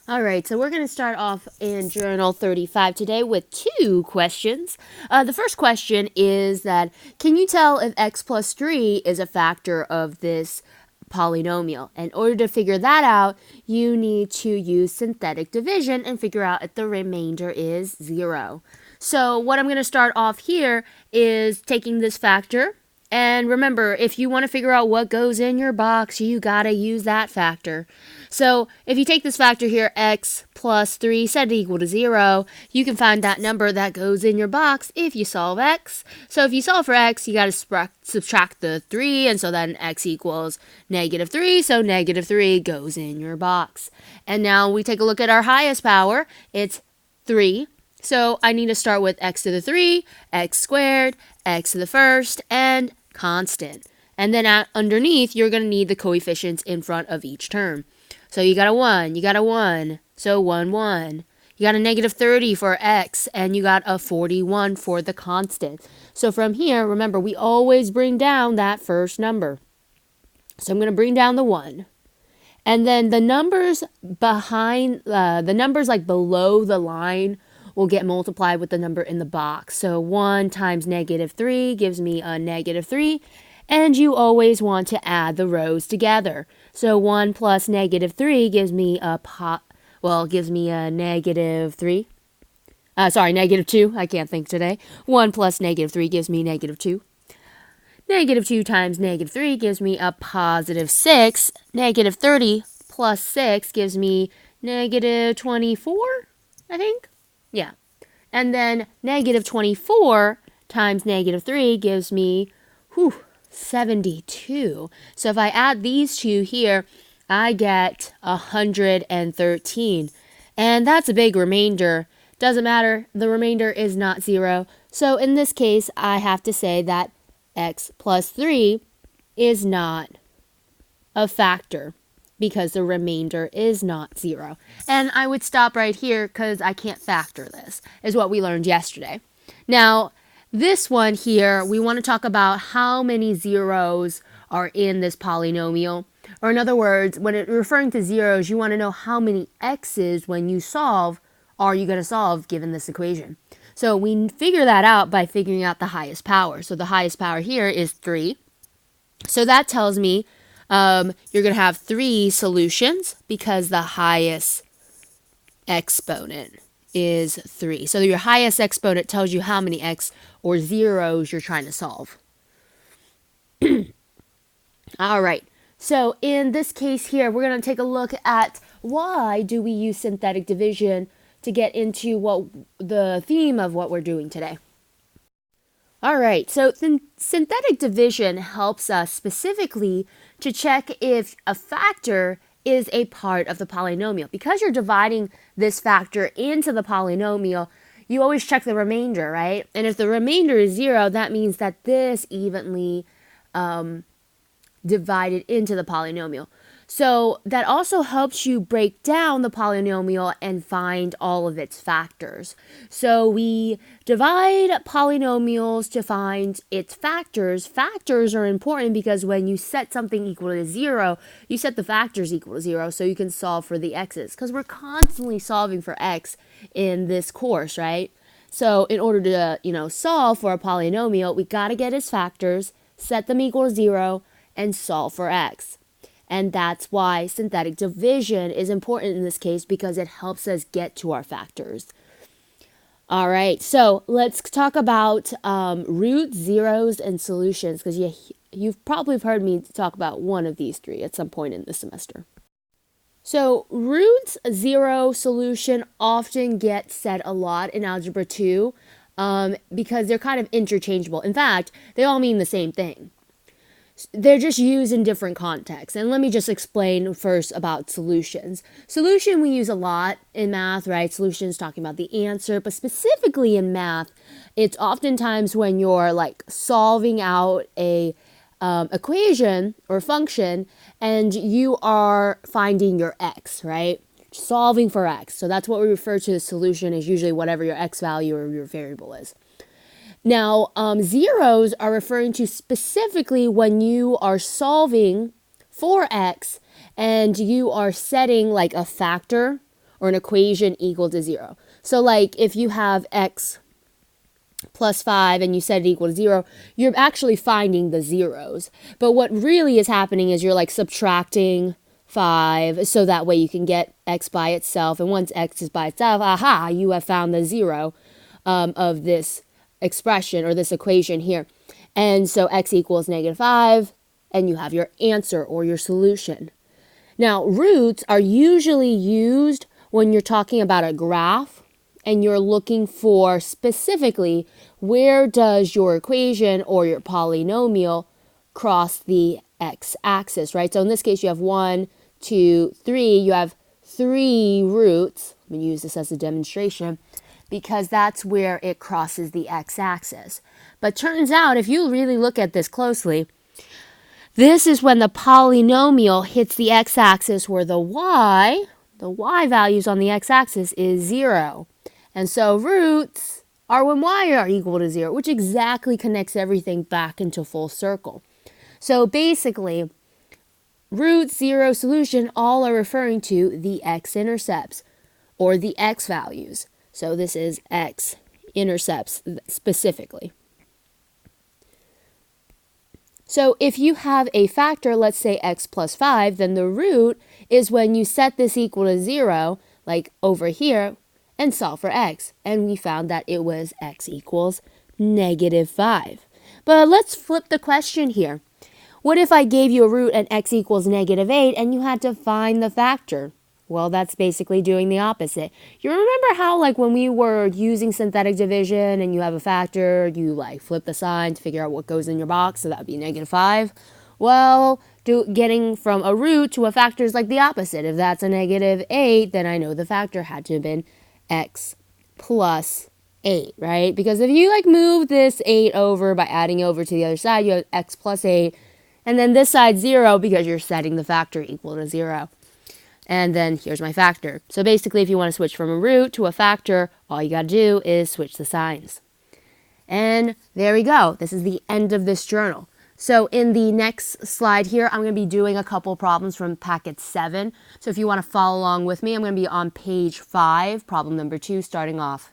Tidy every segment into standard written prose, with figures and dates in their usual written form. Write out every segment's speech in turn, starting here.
All right, so we're going to start off in Journal 35 today with two questions. The first question is that, can you tell if x plus 3 is a factor of this polynomial? In order to figure that out, you need to use synthetic division and figure out if the remainder is 0. So what I'm going to start off here is taking this factor. And remember, if you want to figure out what goes in your box, you gotta use that factor. So if you take this factor here, x plus 3, set it equal to 0, you can find that number that goes in your box if you solve x. So if you solve for x, you gotta subtract the 3, and so then x equals -3, so -3 goes in your box. And now we take a look at our highest power, it's 3. So I need to start with x to the 3, x squared, x to the first, and constant. And then underneath, you're going to need the coefficients in front of each term. So you got a 1, you got a 1, so 1, 1. You got a -30 for x, and you got a 41 for the constant. So from here, remember, we always bring down that first number. So I'm going to bring down the 1. And then the numbers behind, the numbers like below the line will get multiplied with the number in the box. So 1 times -3 gives me a -3, and you always want to add the rows together. So 1 plus -3 gives me a -3. -2. I can't think today. 1 plus -3 gives me -2. -2 times -3 gives me a +6. -30 plus 6 gives me -24, I think. Yeah. And then -24 times -3 gives me 72. So if I add these two here, I get 113. And that's a big remainder. Doesn't matter. The remainder is not 0. So in this case, I have to say that x plus 3 is not a factor, because the remainder is not 0. And I would stop right here because I can't factor this, is what we learned yesterday. Now, this one here, we want to talk about how many zeros are in this polynomial. Or in other words, when it's referring to zeros, you want to know how many x's when you solve are you going to solve given this equation. So we figure that out by figuring out the highest power. So the highest power here is 3. So that tells me you're going to have 3 solutions because the highest exponent is 3. So your highest exponent tells you how many x or zeros you're trying to solve. All right. So in this case here, we're going to take a look at why do we use synthetic division to get into what the theme of what we're doing today. All right, so synthetic division helps us specifically to check if a factor is a part of the polynomial. Because you're dividing this factor into the polynomial, you always check the remainder, right? And if the remainder is 0, that means that this evenly divided into the polynomial. So that also helps you break down the polynomial and find all of its factors. So we divide polynomials to find its factors. Factors are important because when you set something equal to 0, you set the factors equal to 0 so you can solve for the x's. Because we're constantly solving for x in this course, right? So in order to, solve for a polynomial, we got to get its factors, set them equal to 0, and solve for x. And that's why synthetic division is important in this case, because it helps us get to our factors. All right, so let's talk about roots, zeros, and solutions, because you've probably heard me talk about one of these 3 at some point in the semester. So roots, zero, solution often get said a lot in Algebra 2 because they're kind of interchangeable. In fact, they all mean the same thing. They're just used in different contexts. And let me just explain first about solutions. Solution we use a lot in math, right? Solutions talking about the answer, but specifically in math, it's oftentimes when you're like solving out a equation or function and you are finding your x, right? Solving for x. So that's what we refer to as solution, is usually whatever your x value or your variable is. Now, zeros are referring to specifically when you are solving for x and you are setting like a factor or an equation equal to 0. So like if you have x plus 5 and you set it equal to 0, you're actually finding the zeros. But what really is happening is you're like subtracting 5 so that way you can get x by itself. And once x is by itself, aha, you have found the 0 of this expression or this equation here. And so x equals -5, and you have your answer or your solution. Now, roots are usually used when you're talking about a graph and you're looking for specifically where does your equation or your polynomial cross the x-axis, right? So in this case, you have 1, 2, 3. You have 3 roots. I'm going to use this as a demonstration because that's where it crosses the x-axis. But turns out, if you really look at this closely, this is when the polynomial hits the x-axis where the y values on the x-axis is 0. And so roots are when y are equal to 0, which exactly connects everything back into full circle. So basically, root, 0, solution, all are referring to the x-intercepts or the x values. So this is x-intercepts specifically. So if you have a factor, let's say x plus 5, then the root is when you set this equal to 0, like over here, and solve for x. And we found that it was x equals -5. But let's flip the question here. What if I gave you a root and x equals -8 and you had to find the factor? Well, that's basically doing the opposite. You remember how like when we were using synthetic division and you have a factor, you like flip the sign to figure out what goes in your box, so that would be -5. Well, getting from a root to a factor is like the opposite. If that's a -8, then I know the factor had to have been x plus 8, right? Because if you like move this 8 over by adding over to the other side, you have x plus 8, and then this side 0 because you're setting the factor equal to 0. And then here's my factor. So basically, if you want to switch from a root to a factor, all you got to do is switch the signs. And there we go. This is the end of this journal. So in the next slide here, I'm going to be doing a couple problems from packet 7. So if you want to follow along with me, I'm going to be on page 5, problem number 2, starting off.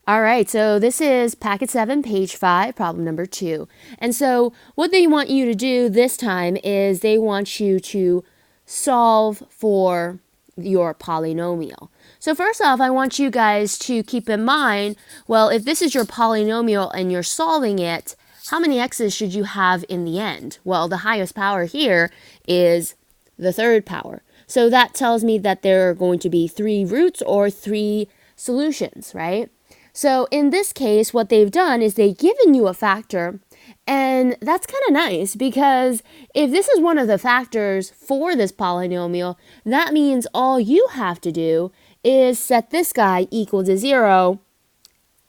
All right, so this is packet 7, page 5, problem number 2. And so what they want you to do this time is they want you to solve for your polynomial. So first off, I want you guys to keep in mind, well, if this is your polynomial and you're solving it, how many x's should you have in the end? Well, the highest power here is the third power. So that tells me that there are going to be 3 roots or 3 solutions, right? So in this case, what they've done is they've given you a factor, and that's kind of nice because if this is one of the factors for this polynomial, that means all you have to do is set this guy equal to 0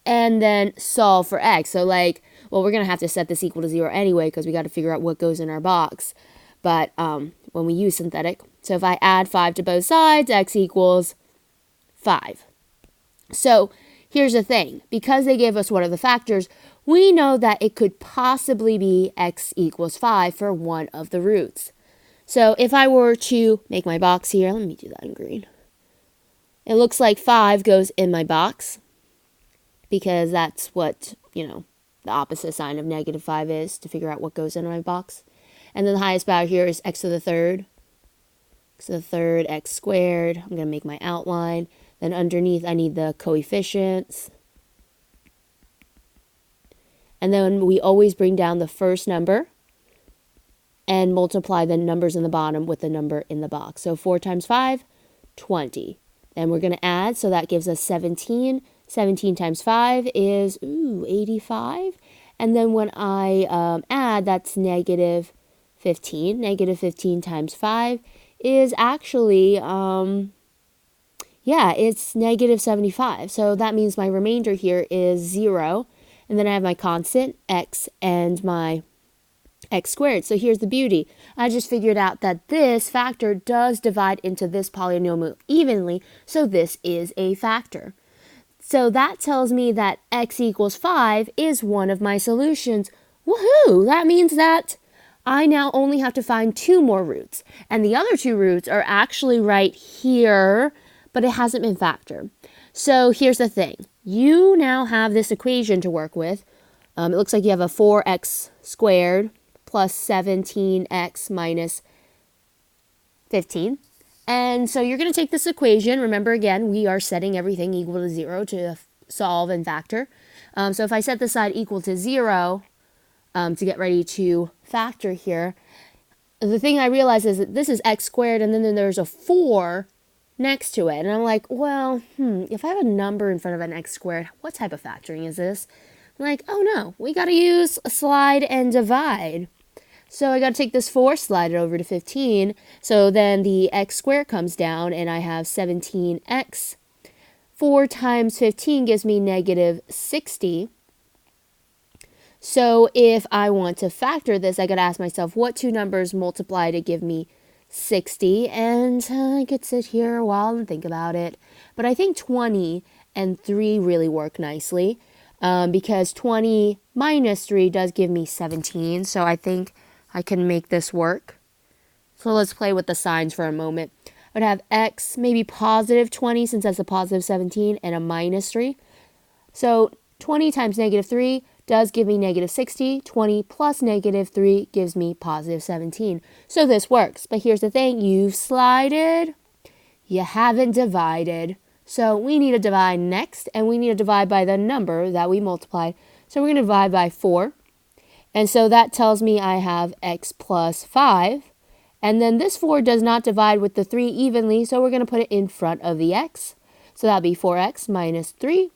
and then solve for x. So like, well, we're going to have to set this equal to 0 anyway because we got to figure out what goes in our box. But when we use synthetic, so if I add 5 to both sides, x equals 5. So here's the thing, because they gave us one of the factors, we know that it could possibly be x equals 5 for one of the roots. So if I were to make my box here, let me do that in green. It looks like 5 goes in my box because that's what, the opposite sign of -5 is to figure out what goes in my box. And then the highest power here is x to the third. X to the third, x squared. I'm going to make my outline. Then underneath, I need the coefficients. And then we always bring down the first number and multiply the numbers in the bottom with the number in the box. So 4 times 5, 20. Then we're going to add, so that gives us 17. 17 times 5 is, 85. And then when I add, that's -15. -15 times 5 is actually, it's -75. So that means my remainder here is 0. And then I have my constant, x, and my x squared. So here's the beauty. I just figured out that this factor does divide into this polynomial evenly, so this is a factor. So that tells me that x equals 5 is one of my solutions. Woohoo! That means that I now only have to find 2 more roots. And the other 2 roots are actually right here but it hasn't been factored. So here's the thing. You now have this equation to work with. It looks like you have a 4x squared plus 17x minus 15. And so you're going to take this equation. Remember, again, we are setting everything equal to 0 to solve and factor. So if I set this side equal to 0 to get ready to factor here, the thing I realize is that this is x squared, and then there's a 4 next to it. And I'm like, well, if I have a number in front of an x squared, what type of factoring is this? I'm like, oh no, we got to use slide and divide. So I got to take this 4, slide it over to 15. So then the x squared comes down, and I have 17x. 4 times 15 gives me negative 60. So if I want to factor this, I got to ask myself, what two numbers multiply to give me 60? And I could sit here a while and think about it. But I think 20 and 3 really work nicely, because 20 minus 3 does give me 17. So I think I can make this work. So let's play with the signs for a moment. I would have x, maybe positive 20, since that's a positive 17, and a minus 3. So 20 times negative 3 does give me negative 60. 20 plus negative 3 gives me positive 17. So this works. But here's the thing. You've slided. You haven't divided. So we need to divide next, and we need to divide by the number that we multiplied. So we're going to divide by 4. And so that tells me I have x plus 5. And then this 4 does not divide with the 3 evenly, so we're going to put it in front of the x. So that'll be 4x minus 3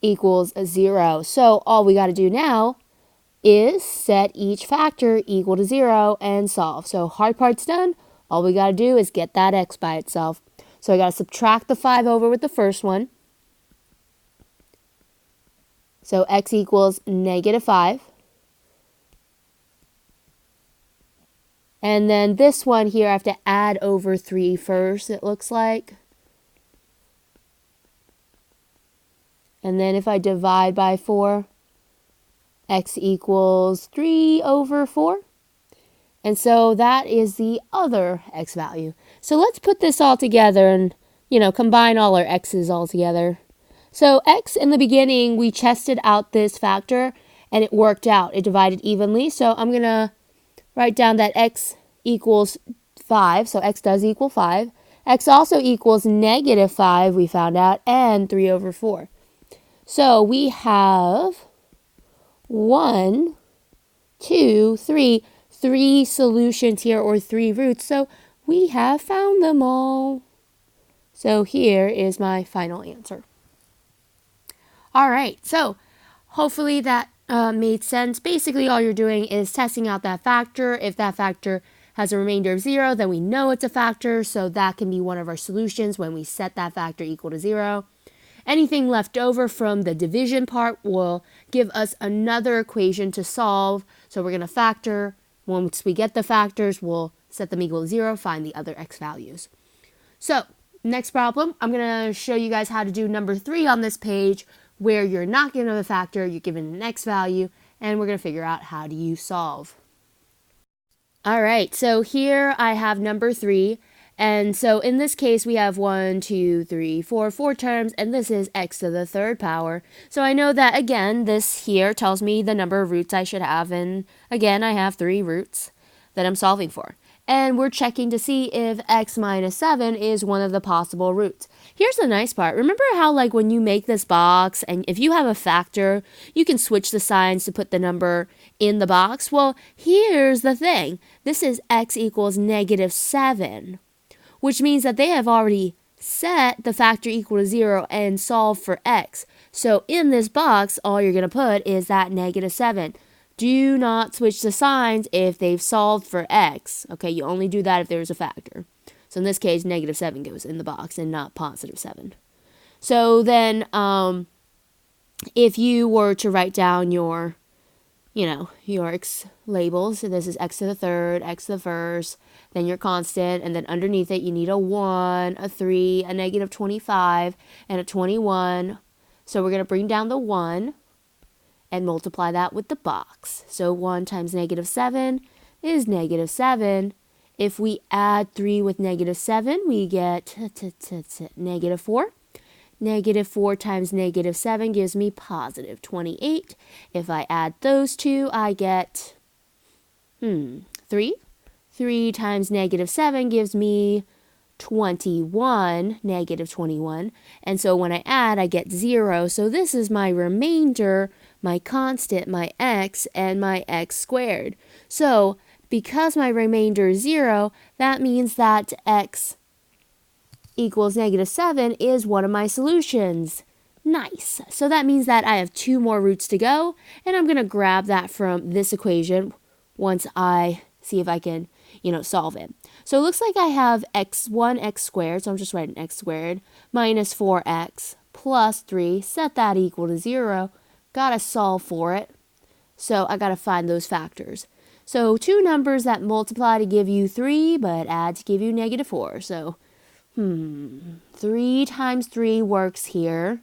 equals 0. So all we got to do now is set each factor equal to 0 and solve. So hard part's done. All we got to do is get that x by itself. So I got to subtract the 5 over with the first one. So x equals negative 5. And then this one here, I have to add over 3 first, it looks like. And then if I divide by 4, x equals 3 over 4. And so that is the other x value. So let's put this all together and, combine all our x's all together. So x in the beginning, we tested out this factor, and it worked out. It divided evenly. So I'm going to write down that x equals 5. So x does equal 5. X also equals negative 5, we found out, and 3 over 4. So we have 1, 2, 3, 3 solutions here, or 3 roots. So we have found them all. So here is my final answer. All right, so hopefully that made sense. Basically, all you're doing is testing out that factor. If that factor has a remainder of 0, then we know it's a factor. So that can be one of our solutions when we set that factor equal to 0. Anything left over from the division part will give us another equation to solve. So we're going to factor. Once we get the factors, we'll set them equal to 0, find the other x values. So next problem, I'm going to show you guys how to do number 3 on this page, where you're not given a factor, you're given an x value, and we're going to figure out how do you solve. All right, so here I have number 3. And so in this case, we have 1, 2, 3, 4 terms, and this is x to the 3rd power. So I know that, again, this here tells me the number of roots I should have, and again, I have 3 roots that I'm solving for. And we're checking to see if x minus 7 is one of the possible roots. Here's the nice part. Remember how, when you make this box, and if you have a factor, you can switch the signs to put the number in the box? Well, here's the thing. This is x equals negative 7. Which means that they have already set the factor equal to 0 and solved for x. So in this box, all you're going to put is that negative 7. Do not switch the signs if they've solved for x. Okay, you only do that if there's a factor. So in this case, negative 7 goes in the box and not positive 7. So then if you were to write down your x labels, so this is x to the 3rd, x to the 1st, then your constant, and then underneath it you need a 1, a 3, a negative 25, and a 21. So we're going to bring down the 1 and multiply that with the box. So 1 times negative 7 is negative 7, If we add 3 with negative 7, we get negative 4. Negative 4 times negative 7 gives me positive 28. If I add those two, I get 3. 3 times negative 7 gives me 21, negative 21. And so when I add, I get 0. So this is my remainder, my constant, my x, and my x squared. So because my remainder is 0, that means that x equals negative 7 is one of my solutions. Nice. So that means that I have 2 more roots to go, and I'm going to grab that from this equation once I see if I can, solve it. So it looks like I have x squared, so I'm just writing x squared, minus 4x plus 3, set that equal to 0. Gotta solve for it. So I gotta find those factors. So 2 numbers that multiply to give you 3, but add to give you negative 4. So, 3 times 3 works here,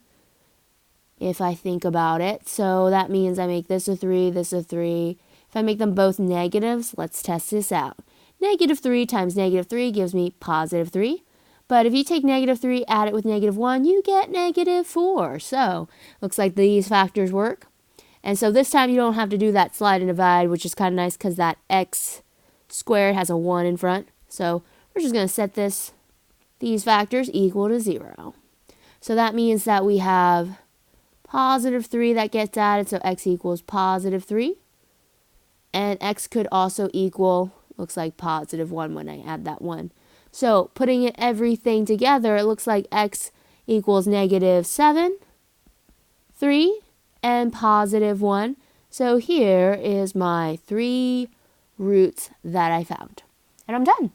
if I think about it. So that means I make this a 3, this a 3. If I make them both negatives, let's test this out. Negative 3 times negative 3 gives me positive 3. But if you take negative 3, add it with negative 1, you get negative 4. So, looks like these factors work. And so this time you don't have to do that slide and divide, which is kind of nice because that x squared has a 1 in front. So, we're just going to set these factors equal to 0. So that means that we have positive 3 that gets added, so x equals positive 3. And x could also equal, looks like positive 1 when I add that 1. So putting everything together, it looks like x equals negative 7, 3, and positive 1. So here is my 3 roots that I found. And I'm done.